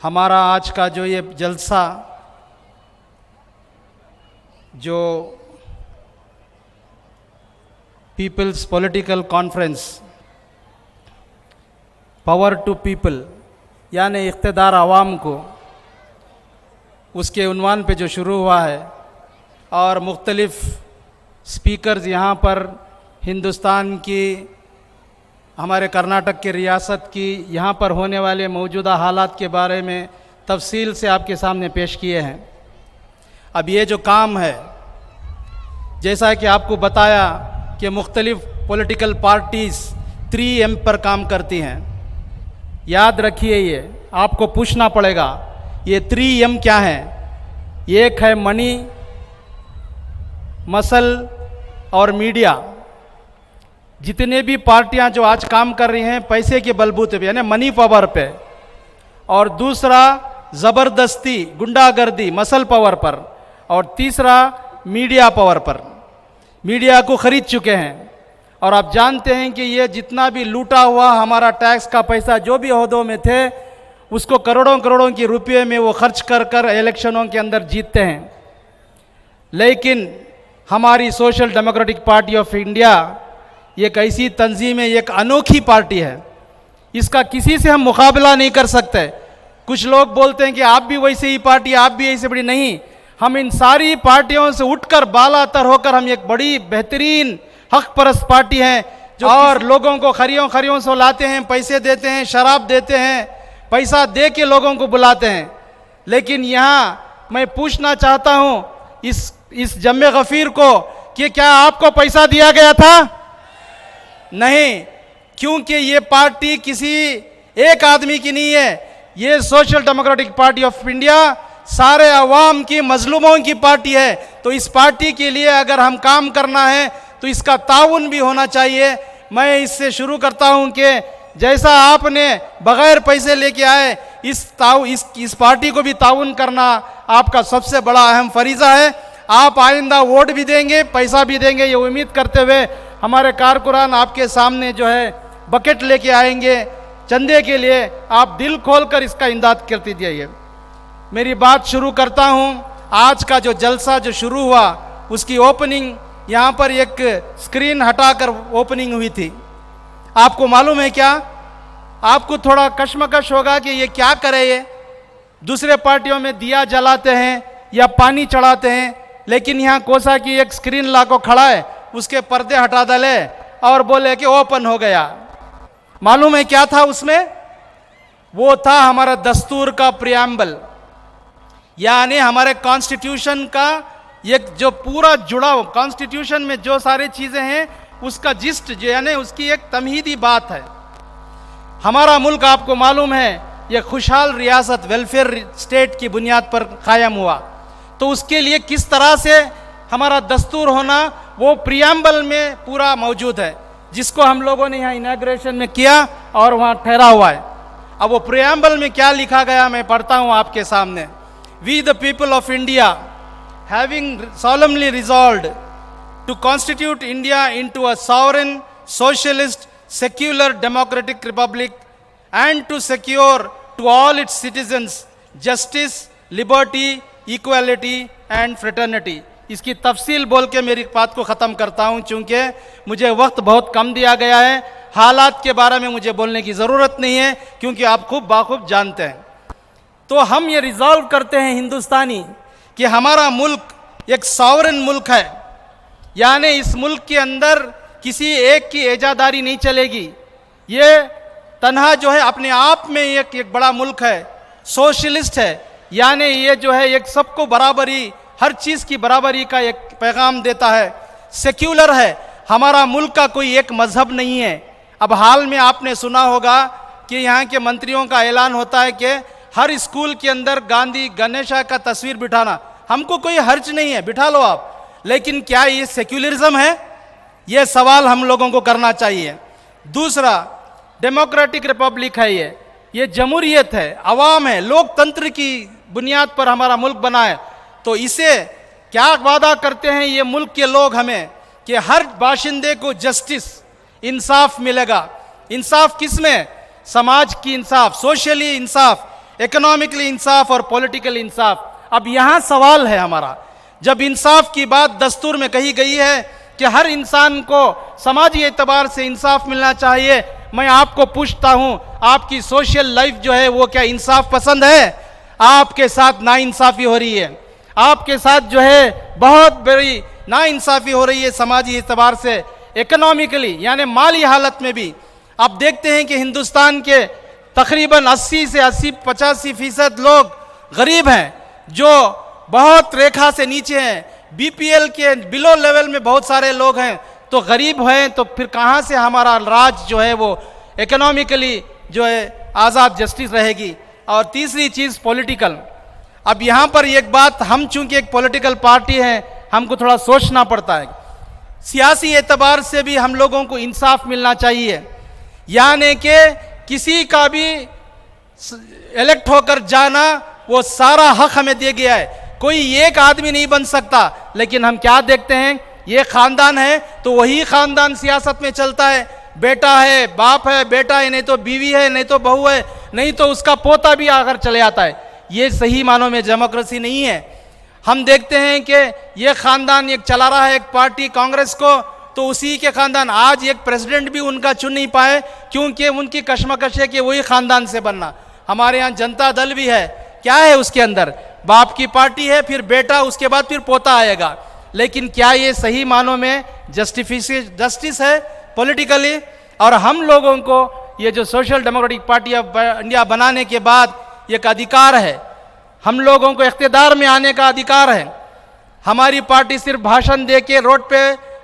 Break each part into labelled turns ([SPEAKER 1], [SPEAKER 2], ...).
[SPEAKER 1] हमारा आज का जो ये जलसा जो people's political conference power to people यानी इख्तिदार आवाम को, उसके उन्वान पे जो शुरू हुआ है और मुख्तलिफ़ स्पीकर्स यहाँ पर हिंदुस्तान की, हमारे कर्नाटक की रियासत की, यहाँ पर होने वाले मौजूदा हालात के बारे में तफसील से आपके सामने पेश किए हैं। अब ये जो काम है, जैसा कि आपको बताया कि मुख्तलिफ़ पॉलिटिकल पार्टीज़ 3M पर काम करती हैं। याद रखिए, ये आपको पूछना पड़ेगा ये 3M क्या है। एक है मनी, मसल और मीडिया। जितने भी पार्टियां जो आज काम कर रही हैं पैसे के बलबूते पे यानी मनी पावर पे, और दूसरा ज़बरदस्ती गुंडागर्दी मसल पावर पर, और तीसरा मीडिया पावर पर। मीडिया को ख़रीद चुके हैं और आप जानते हैं कि ये जितना भी लूटा हुआ हमारा टैक्स का पैसा जो भी ओहदों में थे उसको करोड़ों करोड़ों के रुपये में वो खर्च कर कर इलेक्शनों के अंदर जीतते हैं। लेकिन हमारी social democratic party of India एक ऐसी तंजीम है, एक अनोखी पार्टी है, इसका किसी से हम मुकाबला नहीं कर सकते। कुछ लोग बोलते हैं कि आप भी वैसे ही पार्टी, आप भी ऐसे बड़ी। नहीं, हम इन सारी पार्टियों से उठकर बालातर होकर हम एक बड़ी बेहतरीन हक परस्त पार्टी हैं जो और लोगों को खरियों खरियों से लाते हैं, पैसे देते हैं, शराब देते हैं, पैसा दे के लोगों को बुलाते हैं। लेकिन यहाँ मैं पूछना चाहता हूँ इस जम्मे गफीर को कि क्या आपको पैसा दिया गया था? नहीं, क्योंकि ये पार्टी किसी एक आदमी की नहीं है। ये social democratic party of India सारे अवाम की, मजलूमों की पार्टी है। तो इस पार्टी के लिए अगर हम काम करना है तो इसका ताउन भी होना चाहिए। मैं इससे शुरू करता हूं कि जैसा आपने बगैर पैसे लेके आए, इस पार्टी को भी ताउन करना आपका सबसे बड़ा अहम फरीज़ा है। आप आइंदा वोट भी देंगे, पैसा भी देंगे, ये उम्मीद करते हुए हमारे कारकुनान आपके सामने जो है बकेट लेके आएंगे चंदे के लिए। आप दिल खोलकर इसका इमदाद करती जाइए। मेरी बात शुरू करता हूं। आज का जो जलसा जो शुरू हुआ उसकी ओपनिंग यहाँ पर एक स्क्रीन हटाकर ओपनिंग हुई थी। आपको मालूम है क्या? आपको थोड़ा कश्मकश होगा कि ये क्या करे, ये दूसरे पार्टियों में दिया जलाते हैं या पानी चढ़ाते हैं, लेकिन यहाँ कोसा की एक स्क्रीन ला को खड़ा है, उसके पर्दे हटा डाले और बोले कि ओपन हो गया। मालूम है क्या था उसमें? वो था हमारा दस्तूर का प्रियम्बल, यानी हमारे कॉन्स्टिट्यूशन का एक जो पूरा जुड़ा हुआ, कॉन्स्टिट्यूशन में जो सारी चीज़ें हैं उसका जिस्ट जो यानी उसकी एक तमहीदी बात है। हमारा मुल्क आपको मालूम है ये खुशहाल रियासत वेलफेयर स्टेट की बुनियाद पर कायम हुआ। तो उसके लिए किस तरह से हमारा दस्तूर होना वो प्रियम्बल में पूरा मौजूद है, जिसको हम लोगों ने यहाँ इनॉग्रेशन में किया और वहाँ ठहरा हुआ है। अब वो प्रियम्बल में क्या लिखा गया मैं पढ़ता हूँ आपके सामने। We the people of India having solemnly resolved to constitute India into a sovereign, socialist, secular, democratic republic and to secure to all its citizens justice, liberty, equality and fraternity। इसकी तफसील बोल के मेरी बात को ख़त्म करता हूँ, चूँकि मुझे वक्त बहुत कम दिया गया है। हालात के बारे में मुझे बोलने की ज़रूरत नहीं है क्योंकि आप खूब बाखूब जानते हैं। तो हम ये रिजॉल्व करते हैं हिंदुस्तानी कि हमारा मुल्क एक सॉवरेन मुल्क है, यानी इस मुल्क के अंदर किसी एक की एजादारी नहीं चलेगी। ये तन्हा जो है अपने आप में एक बड़ा मुल्क है, सोशलिस्ट है, यानी ये जो है एक सबको बराबरी, हर चीज़ की बराबरी का एक पैगाम देता है। सेक्युलर है, हमारा मुल्क का कोई एक मजहब नहीं है। अब हाल में आपने सुना होगा कि यहाँ के मंत्रियों का ऐलान होता है कि हर स्कूल के अंदर गांधी गणेशा का तस्वीर बिठाना। हमको कोई हर्ज नहीं है, बिठा लो आप, लेकिन क्या ये सेक्युलरिज्म है? ये सवाल हम लोगों को करना चाहिए। दूसरा, डेमोक्रेटिक रिपब्लिक है, ये जमहूरियत है, अवाम है, लोकतंत्र की बुनियाद पर हमारा मुल्क बना है। तो इसे क्या वादा करते हैं ये मुल्क के लोग हमें कि हर बाशिंदे को जस्टिस, इंसाफ मिलेगा। इंसाफ किस में? समाज की इंसाफ, सोशली इंसाफ, इकोनॉमिकली इंसाफ और पॉलिटिकल इंसाफ। अब यहाँ सवाल है हमारा, जब इंसाफ की बात दस्तूर में कही गई है कि हर इंसान को समाजी एतबार से इंसाफ मिलना चाहिए, मैं आपको पूछता हूँ, आपकी सोशल लाइफ जो है वो क्या इंसाफ पसंद है? आपके साथ नाइंसाफी हो रही है, आपके साथ जो है बहुत बड़ी नाइंसाफी हो रही है समाजी एतबार से, इकोनॉमिकली यानी माली हालत में भी। आप देखते हैं कि हिंदुस्तान के तकरीबन 80 से 85% लोग गरीब हैं, जो बहुत रेखा से नीचे हैं, बीपीएल के बिलो लेवल में बहुत सारे लोग हैं। तो गरीब हैं तो फिर कहाँ से हमारा राज जो है वो इकोनॉमिकली जो है आज़ाद जस्टिस रहेगी? और तीसरी चीज़ पॉलिटिकल। अब यहाँ पर एक बात, हम चूंकि एक पॉलिटिकल पार्टी हैं, हमको थोड़ा सोचना पड़ता है। सियासी एतबार से भी हम लोगों को इंसाफ मिलना चाहिए, यानी कि किसी का भी इलेक्ट होकर जाना वो सारा हक हमें दे गया है, कोई एक आदमी नहीं बन सकता। लेकिन हम क्या देखते हैं, ये खानदान है तो वही खानदान सियासत में चलता है, बेटा है, बाप है, बेटा है, नहीं तो बीवी है, नहीं तो बहू है, नहीं तो उसका पोता भी आकर चले आता है। ये सही मानों में डेमोक्रेसी नहीं है। हम देखते हैं कि ये खानदान एक चला रहा है एक पार्टी कांग्रेस को, तो उसी के खानदान आज एक प्रेसिडेंट भी उनका चुन नहीं पाए, क्योंकि उनकी कश्मकश है कि वही खानदान से बनना। हमारे यहाँ जनता दल भी है, क्या है उसके अंदर? बाप की पार्टी है, फिर बेटा, उसके बाद फिर पोता आएगा। लेकिन क्या ये सही मानों में जस्टिस है पॉलिटिकली? और हम लोगों को ये जो social democratic party of India बनाने के बाद एक अधिकार है, हम लोगों को इख्तियार में आने का अधिकार है। हमारी पार्टी सिर्फ भाषण दे के रोड पे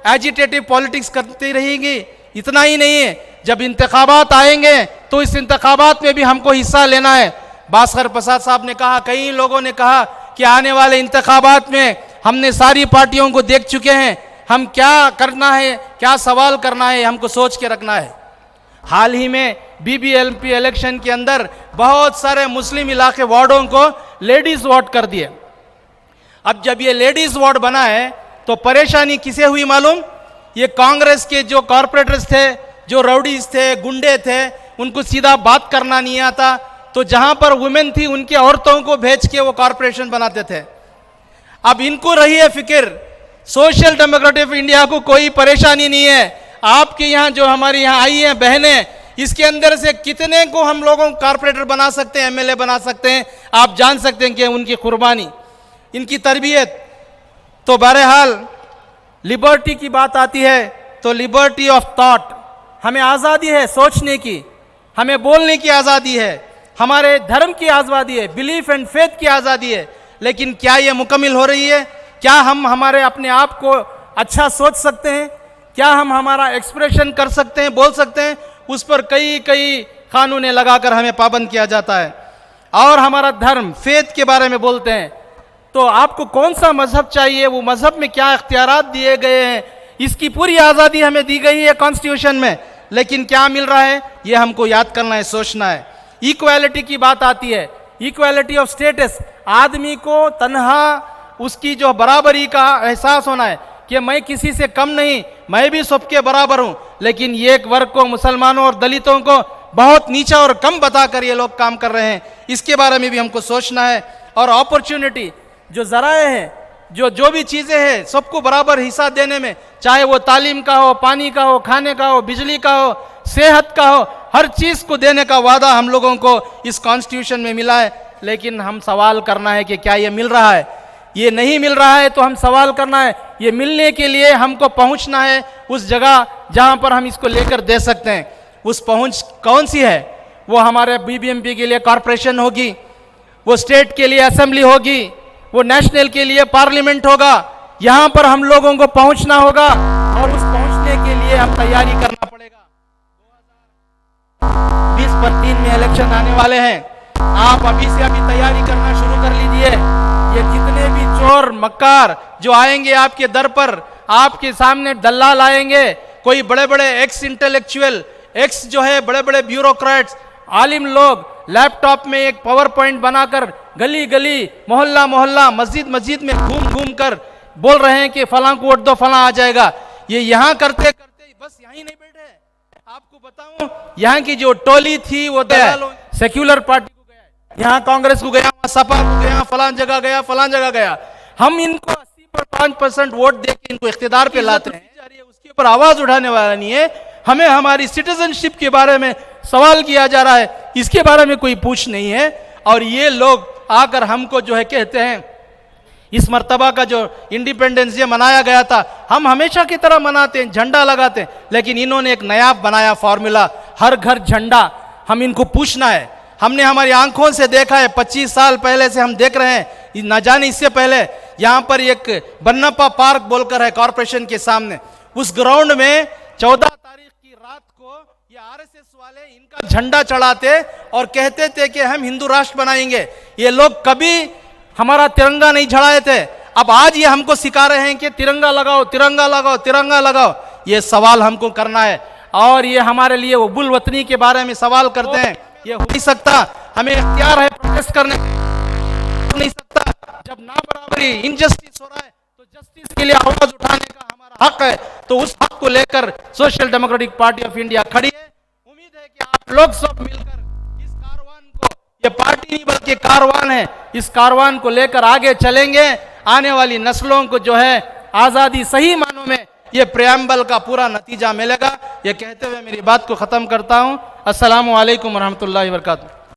[SPEAKER 1] एजिटेटिव पॉलिटिक्स करती रहेगी, इतना ही नहीं है, जब इंतखाबात आएंगे तो इस इंतखाबात में भी हमको हिस्सा लेना है। भास्कर प्रसाद साहब ने कहा, कई लोगों ने कहा कि आने वाले इंतखाबात में हमने सारी पार्टियों को देख चुके हैं, हम क्या करना है, क्या सवाल करना है, हमको सोच के रखना है। हाल ही में बीबीएमपी इलेक्शन के अंदर बहुत सारे मुस्लिम इलाके वार्डों को लेडीज वार्ड कर दिए। अब जब ये लेडीज वार्ड बना है तो परेशानी किसे हुई मालूम? ये कांग्रेस के जो कॉरपोरेटर्स थे, जो राउडीज थे, गुंडे थे, उनको सीधा बात करना नहीं आता, तो जहां पर वुमेन थी उनके औरतों को भेज के वो कॉरपोरेशन बनाते थे। अब इनको रही है फिक्र, सोशल डेमोक्रेटिक इंडिया को कोई परेशानी नहीं है। आपके यहाँ जो हमारे यहाँ आई हैं बहनें, इसके अंदर से कितने को हम लोगों को कॉरपोरेटर बना सकते हैं, एमएलए बना सकते हैं। आप जान सकते हैं कि उनकी कुर्बानी, इनकी तरबियत। तो बहरहाल लिबर्टी की बात आती है तो लिबर्टी ऑफ थॉट, हमें आज़ादी है सोचने की, हमें बोलने की आज़ादी है, हमारे धर्म की आज़ादी है, बिलीफ एंड फेथ की आज़ादी है। लेकिन क्या ये मुकम्मल हो रही है? क्या हम हमारे अपने आप को अच्छा सोच सकते हैं? क्या हम हमारा एक्सप्रेशन कर सकते हैं, बोल सकते हैं? उस पर कई कानूनें लगाकर हमें पाबंद किया जाता है। और हमारा धर्म, फेथ के बारे में बोलते हैं, तो आपको कौन सा मजहब चाहिए, वो मजहब में क्या इख्तियारात दिए गए हैं, इसकी पूरी आज़ादी हमें दी गई है कॉन्स्टिट्यूशन में। लेकिन क्या मिल रहा है, ये हमको याद करना है, सोचना है। इक्वालिटी की बात आती है, इक्वालिटी ऑफ स्टेटस, आदमी को तन्हा उसकी जो बराबरी का एहसास होना है कि मैं किसी से कम नहीं, मैं भी सबके बराबर हूं। लेकिन ये एक वर्ग को, मुसलमानों और दलितों को बहुत नीचा और कम बताकर ये लोग काम कर रहे हैं, इसके बारे में भी हमको सोचना है। और अपॉर्चुनिटी, जो जराए हैं, जो भी चीज़ें हैं, सबको बराबर हिस्सा देने में, चाहे वो तालीम का हो, पानी का हो, खाने का हो, बिजली का हो, सेहत का हो, हर चीज़ को देने का वादा हम लोगों को इस कॉन्स्टिट्यूशन में मिला है। लेकिन हम सवाल करना है कि क्या ये मिल रहा है? ये नहीं मिल रहा है तो हम सवाल करना है। ये मिलने के लिए हमको पहुंचना है उस जगह जहां पर हम इसको लेकर दे सकते हैं। उस पहुंच कौन सी है? वो हमारे बीबीएमपी के लिए कॉरपोरेशन होगी, वो स्टेट के लिए असेंबली होगी, वो नेशनल के लिए पार्लियामेंट होगा। यहां पर हम लोगों को पहुंचना होगा और उस पहुंचने के लिए हम तैयारी करना पड़ेगा। 2023 में इलेक्शन आने वाले हैं, आप अभी से तैयारी करना शुरू कर लीजिए। ये जितने भी चोर मक्कार जो आएंगे आपके दर पर, आपके सामने दलाल आएंगे, कोई बड़े बड़े एक्स इंटेलेक्चुअल, एक्स जो है बड़े बड़े ब्यूरोक्रेट्स, आलिम लोग लैपटॉप में एक पावर पॉइंट बनाकर गली गली, मोहल्ला मोहल्ला, मस्जिद मस्जिद में घूम घूम कर बोल रहे हैं कि फलां को वोट दो, फलां आ जाएगा। ये यहाँ करते करते बस यहीं नहीं बैठे। आपको बताऊं, यहाँ की जो टोली थी वो दलालों, सेक्युलर पार्टी को गया है। यहाँ कांग्रेस को गया, वहां सपा को गया, फलान जगह गया, फलान जगह गया। हम इनको 80% वोट देके इनको इख्तिदार पे लाते हैं, उसके ऊपर आवाज उठाने वाला नहीं है। हमें हमारी सिटीजनशिप के बारे में सवाल किया जा रहा है, इसके बारे में कोई पूछ नहीं है। और ये लोग आकर हमको जो है कहते हैं, इस मर्तबा का जो इंडिपेंडेंस डे मनाया गया था, हम हमेशा की तरह मनाते हैं, झंडा लगाते हैं, लेकिन इन्होंने एक नया बनाया फॉर्मूला, हर घर झंडा। हम इनको पूछना है, हमने हमारी आंखों से देखा है, 25 साल पहले से हम देख रहे हैं, न जाने इससे पहले यहाँ पर एक बन्नप्पा पार्क बोलकर है कॉरपोरेशन के सामने, उस ग्राउंड में 14 तारीख की रात को ये आरएसएस वाले इनका झंडा चढ़ाते और कहते थे कि हम हिंदू राष्ट्र बनाएंगे। ये लोग कभी हमारा तिरंगा नहीं चढ़ाए थे, अब आज ये हमको सिखा रहे हैं कि तिरंगा लगाओ, तिरंगा लगाओ, तिरंगा लगाओ। ये सवाल हमको करना है, और ये हमारे लिए उबुल वतनी के बारे में सवाल करते हैं। ये हो नहीं सकता, हमें इख्तियार है प्रोटेस्ट करने, हो नहीं सकता। जब ना बराबरी, इनजस्टिस हो रहा है, तो जस्टिस के लिए आवाज उठाने का हमारा हक है। तो उस हक को लेकर social democratic party of India खड़ी है। उम्मीद है कि आप लोग सब मिलकर इस कारवान को, ये पार्टी नहीं बल्कि कारवान है, इस कारवान को लेकर आगे चलेंगे। आने वाली नस्लों को जो है आजादी सही मानों में ये प्रेम्बल का पूरा नतीजा मिलेगा। ये कहते हुए मेरी बात को खत्म करता हूं। अस्सलामु अलैकुम रहमतुल्लाहि व बरकातुहू।